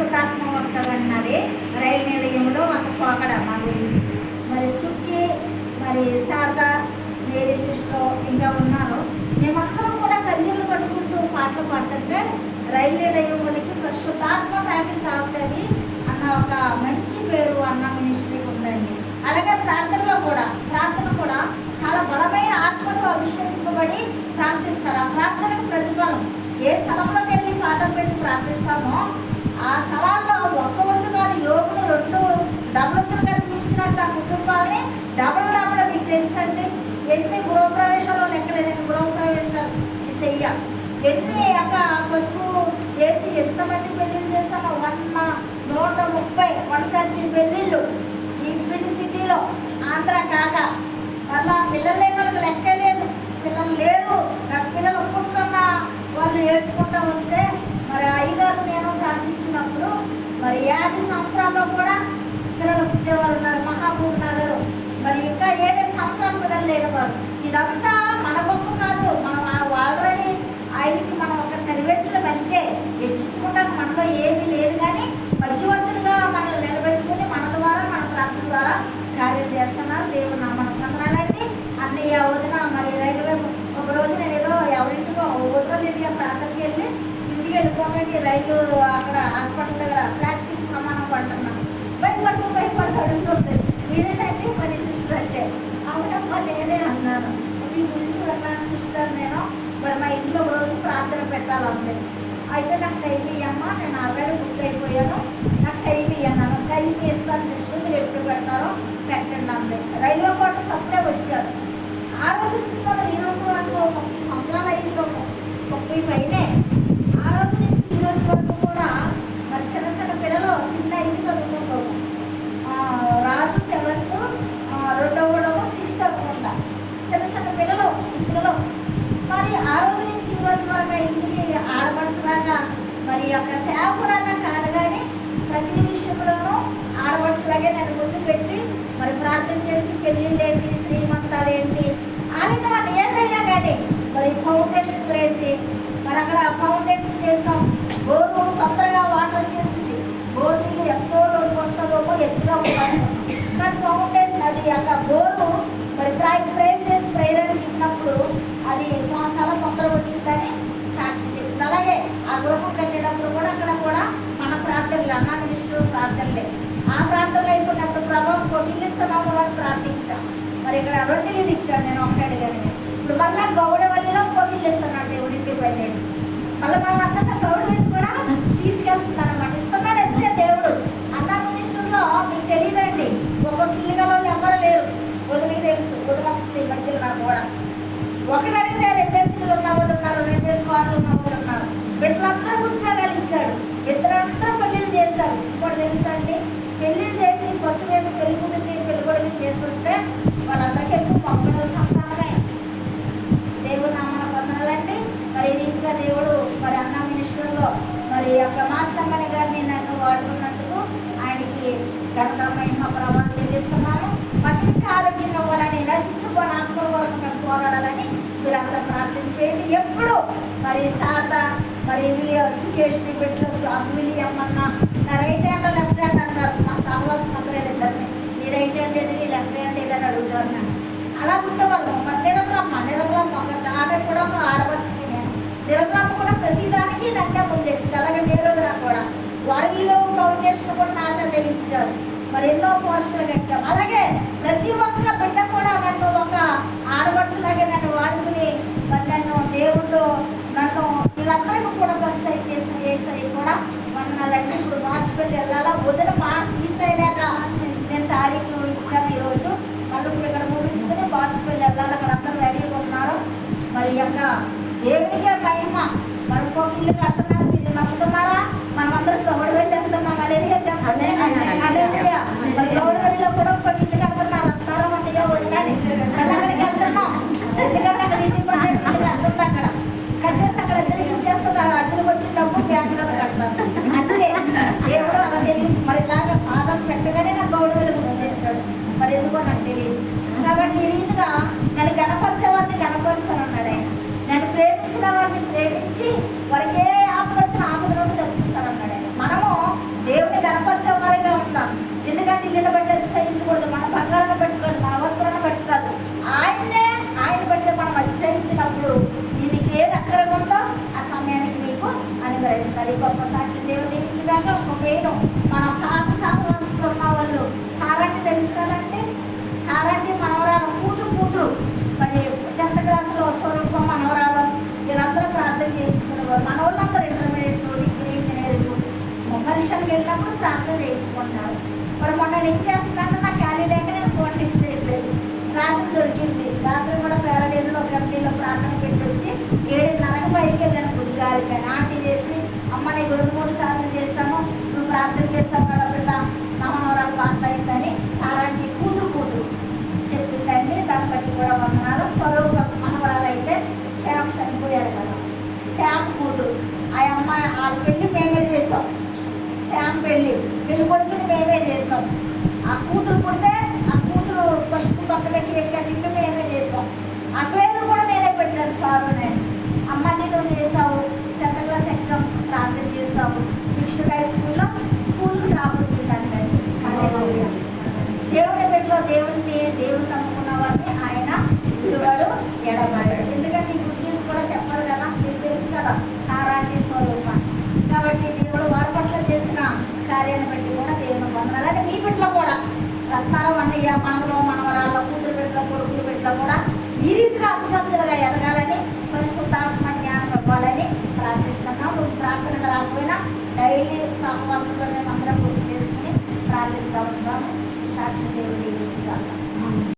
పరిశుద్ధాత్మ వస్తుందన్నది రైలు నిలయంలో ఒక పోకడ మా గురించి. మరి సుక్కి, మరి శారద, మేరీ సిస్టర్ ఇంకా ఉన్నారు. మేమందరం కూడా కంచెలు కట్టుకుంటూ పాటలు పాడుతుంటే రైలు నిలయం వాళ్ళకి పరిశుద్ధాత్మ తాకుతుంది అన్న ఒక మంచి పేరు అన్న మినిస్ట్రీకి ఉందండి. అలాగే ప్రార్థన కూడా చాలా బలమైన ఆత్మతో అభిషేకింపబడి ప్రార్థిస్తారు. ఆ ప్రార్థనకు ప్రతిఫలం ఏ స్థలంలోకి వెళ్ళి పాదం పెట్టి ప్రార్థిస్తామో ఆ స్థలాల్లో ఒక్క వంతు కాదు, యోగులు 2 డబులుగా దీవించినట్టు ఆ కుటుంబాలని డబుల్ మీకు తెలుసండి. ఎన్ని గృహప్రవేశాలు లెక్కలేని గృహప్రవేశాలు చెయ్య, ఎన్ని యొక్క పసుపు వేసి ఎంతమంది పెళ్ళిళ్ళు చేశామో 130 పెళ్ళిళ్ళు ఈ ట్విన్ సిటీలో, ఆంధ్ర కాక. మళ్ళా పిల్లలు లేని వాళ్ళకి లెక్కే లేదు, పిల్లలు లేరు. నాకు పిల్లలు పుట్టుకున్న వాళ్ళు ఏడ్చుకుంటూ వస్తే మరి అయ్యగారు నేను ప్రార్థించినప్పుడు మరి 50 సంవత్సరాల్లో కూడా పిల్లలు పుట్టేవారు ఉన్నారు. మహాబూబ్ నగర్ మరి ఇంకా 7 సంవత్సరాల పిల్లలు లేనివారు. ఇదంతా మన గొప్ప కాదు, మనం ఆల్రెడీ ఆయనకి మనం ఒక సర్వెంట్లు అంతే, హెచ్చించుకుంటానికి మనలో ఏమీ లేదు. కానీ మధ్యవర్తులుగా మనల్ని నిలబెట్టుకుని మన ద్వారా మన ప్రార్థన ద్వారా కార్యాలు చేస్తున్నారు. దేవుడు నమ్మకం వందనాలండి. అన్నయ్య వదిన మరి రైల్వే ఒక రోజు నేను ఏదో ఎవరింటికో వదిలి ఇంటికి ప్రార్థనకి వెళ్ళి ఇంటికి వెళ్ళిపోవడానికి రైలు అక్కడ హాస్పిటల్ దగ్గర ప్లాస్టిక్ సామానం పడుతున్నాను. భయపడుతూ అడుగుతుంది, మీరేనండి మరి సిస్టర్ అంటే. అవునమ్మా నేనే అన్నాను. మీ గురించి విన్నాను సిస్టర్ నేను, మరి మా ఇంట్లో ఒక రోజు ప్రార్థన పెట్టాలంది. అయితే నాకు టైం ఇవ్వమ్మా, నేను ఆల్రెడీ బుక్ అయిపోయాను, నాకు టైం ఇవ్వన్నాను. టైం ఇస్తాను సిస్టర్, మీరు ఎప్పుడు పెడతారో పెట్టండి అంది. రైల్వే క్వార్టర్స్ అప్పుడే వచ్చారు. ఆ రోజు నుంచి మొదలు ఈ రోజు వరకు 30 సంవత్సరాలు అయ్యిందో, 30 పైనే. ఆ రోజు నుంచి ఈ రోజు వరకు కూడా మరి చిన్న పిల్లలు చిన్న ఇల్లు చదువుతుంటాము. రాజు 7th, రెండవ 6th అనుకుంటా. చిన్న పిల్లలు మరి ఆ రోజు నుంచి ఈ రోజు వరకు ఇంటికి ఆడపడుసులాగా మరి ఒక సేవకురాల్లా కాదు, కానీ ప్రతి విషయంలోనూ ఆడపడుసులాగే నన్ను ముందు పెట్టి మరి ప్రార్థన చేసి పెళ్ళిళ్ళు ఏంటి, శ్రీమంతాలు ఏంటి, అలాంటి వాళ్ళు ఏదైనా కానీ మరి ఫౌండేషన్లు ఏంటి, మరి అక్కడ ఫౌండేషన్ చేసాం. బోరు తొందరగా వాటర్ వచ్చేసింది, బోరు నీళ్ళు ఎంతో రోజు వస్తుందో ఎత్తుగా ఉంటాను. కానీ ఫౌండేషన్ అది అక్కడ బోరు మరి ప్రేర్ చేసి ప్రేరలు చెప్పినప్పుడు అది చాలా తొందరగా వచ్చిందని సాక్షి చెప్పింది. అలాగే ఆ గృహం కట్టేటప్పుడు కూడా అక్కడ కూడా మన ప్రార్థనలు అన్న మినిస్టర్ ప్రార్థనలే. ఆ ప్రార్థనలు అయిపోయినప్పుడు ప్రభావం కొద్దిగా ఇస్తున్నాను అని ప్రార్థించాం. మరి ఇక్కడ 2 ఇల్లు ఇచ్చాడు, నేను ఒకటి అడిగాను. ఇప్పుడు మళ్ళీ గౌడవల్లిలో పొగిళ్ళు ఇస్తున్నాడు దేవుడు, ఇంటికి వెళ్ళాడు. మళ్ళీ అందరినీ గౌడవల్లి కూడా తీసుకెళ్తున్నాడు అనమాట, ఇస్తున్నాడు అంతే దేవుడు. అన్న మినిస్టర్లో మీకు తెలియదండి, ఒక్కొక్క ఇల్లు గల వాళ్ళు ఎవరు లేరు. వదిలికి తెలుసు, వదిలేస్తుంది ఈ మధ్యలో నాకు కూడా. ఒకటి అడిగితే 2 ఇల్లు ఉన్న వాళ్ళు ఉన్నారు, 2 కార్లు ఉన్న వాళ్ళు ఉన్నారు. బిడ్డలందరూ ఉద్యోగాలు ఇచ్చాడు, ఇద్దరందరూ పెళ్ళిళ్ళు చేశారు. ఇప్పుడు తెలుసా అండి, పెళ్ళిళ్ళు చేసి పసుపు వేసి పెళ్లి కూతురికి పెళ్లి కొడుకు చేసి వస్తే వాళ్ళందరికీ ఎక్కువ మగపిల్లల సంతానమే. దేవుడు నామన వందనాలండి. మరి ఈ రీతిగా దేవుడు మరి అన్న మినిస్టర్లో మరి యొక్క మాస్లమ్మని గారిని నన్ను వాడుకున్నందుకు ఆయనకి ఘనత మహిమ ప్రభావం చెల్లిస్తున్నాము. మాకు ఇంకా ఆరోగ్యం ఇవ్వాలని, నశించుకోని ఆత్మల కొరకు మేము పోరాడాలని మీరు అందరూ ప్రార్థన చేయండి. ఎప్పుడు మరి శారద మరి సుకేష్ని పెట్టిన విలియం అన్న నా రైట్ హ్యాండ్ లెఫ్ట్ హ్యాండ్ అంటారు. మా సహవాసం మంత్రాలు ఇద్దరిని, నీ రైట్ హ్యాండ్ ఏది, నీ లెఫ్ట్ హ్యాండ్ ఏదని అడుగుతారు నన్ను. అలా ఉండేవాళ్ళం. మరి నిర్మలమ్మ ఒక ఆమె కూడా ఒక ఆడపడుచుని నేను. నిర్మలమ్మ కూడా ప్రతిదానికి నన్నే ముందెట్టింది. అలాగే మేరోజున కూడా వారిలో ఫౌండేషన్ కూడా నా చేత ఇచ్చారు. మరి ఎన్నో పోస్టులు కట్టాం. అలాగే ప్రతి ఒక్క బిడ్డ కూడా నన్ను ఒక ఆడపడుచులాగే నన్ను వాడుకుని మరి నన్ను దేవుడు నన్ను వీళ్ళందరికీ కూడా పరిచయం చేసిన ఏసై కూడా వందనాలండి. ఇప్పుడు వాజ్పేయి వెళ్ళాలా, వదిన మాట తీసేయలేక నేను తారీఖు ఇచ్చాను ఈరోజు. మళ్ళీ ఇప్పుడు ఇక్కడ ముగించుకుని వాజ్పేయి వెళ్ళాలి. అక్కడ అందరూ రెడీగా ఉన్నారు. మరి యొక్క దేవుడికే మహిమ. మరి ఇంకొక ఇల్లు కడుతున్నారు, మీరు నమ్ముతున్నారా? మనమందరం గౌడవెల్లి వెళ్తున్నాం. అలెలుయా చెప్పండి. అలెలుయా. మరి గౌడవెల్లిలో కూడా ఇంకొక ఇల్లు కడుతున్నారు అంటారా? వదిన వెళ్ళి అక్కడికి వెళ్తున్నాం. ఎందుకంటే అక్కడ ఇంటి పక్కన ఇల్లు కడుతున్నారు. చేసుకుంటారు. మరి మొన్న నేను ఏం చేస్తున్నాను, నాకు ఖాళీ లేక నేను ఫోన్ లిఫ్ట్ చేయట్లేదు. రాత్రి దొరికింది. రాత్రి కూడా ప్యారడైజ్లో కంపెనీలో ప్రార్థన పెట్టి వచ్చి 7:30కి పైకి వెళ్ళాను బుద్ధిగాలికని. ఆంటీ చేసి, అమ్మ నీకు 2-3 సార్లు చేస్తాను, నువ్వు ప్రార్థన చేస్తావు కదా బిడ్డ, నా మనవరాలు పాస్ అయిందని ఆరాంటి కూతురు చెప్పిందండి. దాన్ని బట్టి కూడా వందనాలు. స్వరూప మనవరాలు అయితే శ్యామ్ చనిపోయాడు కదా, శ్యామ్ కూతురు. ఆ అమ్మాయి వాళ్ళ పెళ్ళి మేమే చేసాం. శ్యామ్ పెళ్ళి కొడుకుని మేమే చేసాం. ఆ కూతురు పుడితే ఆ కూతురు ఫస్ట్ బర్త్డే కేక్ కటింగ్ మేమే చేసాం. ఆ పేరు కూడా నేనే పెట్టాను, సారు నేను. అమ్మని నువ్వు చేసావు, 10th క్లాస్ ఎగ్జామ్స్ ప్రార్థన చేసావు, మిక్స్డ్ హై స్కూల్కి టాప్ వచ్చిందంటే దేవుని బిడ్డలో దేవుణ్ణి నమ్ముకున్న వారిని ఆయన విడువడు ఎడబాడు. ఎందుకంటే ఈ గుడ్ న్యూస్ కూడా చెప్పాలి కదా, మీకు తెలుసు కదా తారాంటి స్వరూప. కాబట్టి దేవుడు వారి పట్ల చేసిన కార్యాన్ని బట్టి కూడా దేవుని వందనాలు. అంటే మీ బిడ్డలో కూడా రత్నాలు అన్నయ్య మనవరాళ్ళ కూతురు బిడ్డల కొడుకులు బిడ్డలో కూడా ఈ రీతిగా అంచంచలుగా ఎదగాలని, పరిశుద్ధాత్మ జ్ఞానం ఇవ్వాలని ప్రార్థిస్తున్నాం. నువ్వు ప్రార్థనకు రాకపోయినా డైలీ సహవాసంలో మేము అందరం గుర్తు చేసుకుని ప్రార్థిస్తూ ఉంటాము. సాక్షి దేవుడు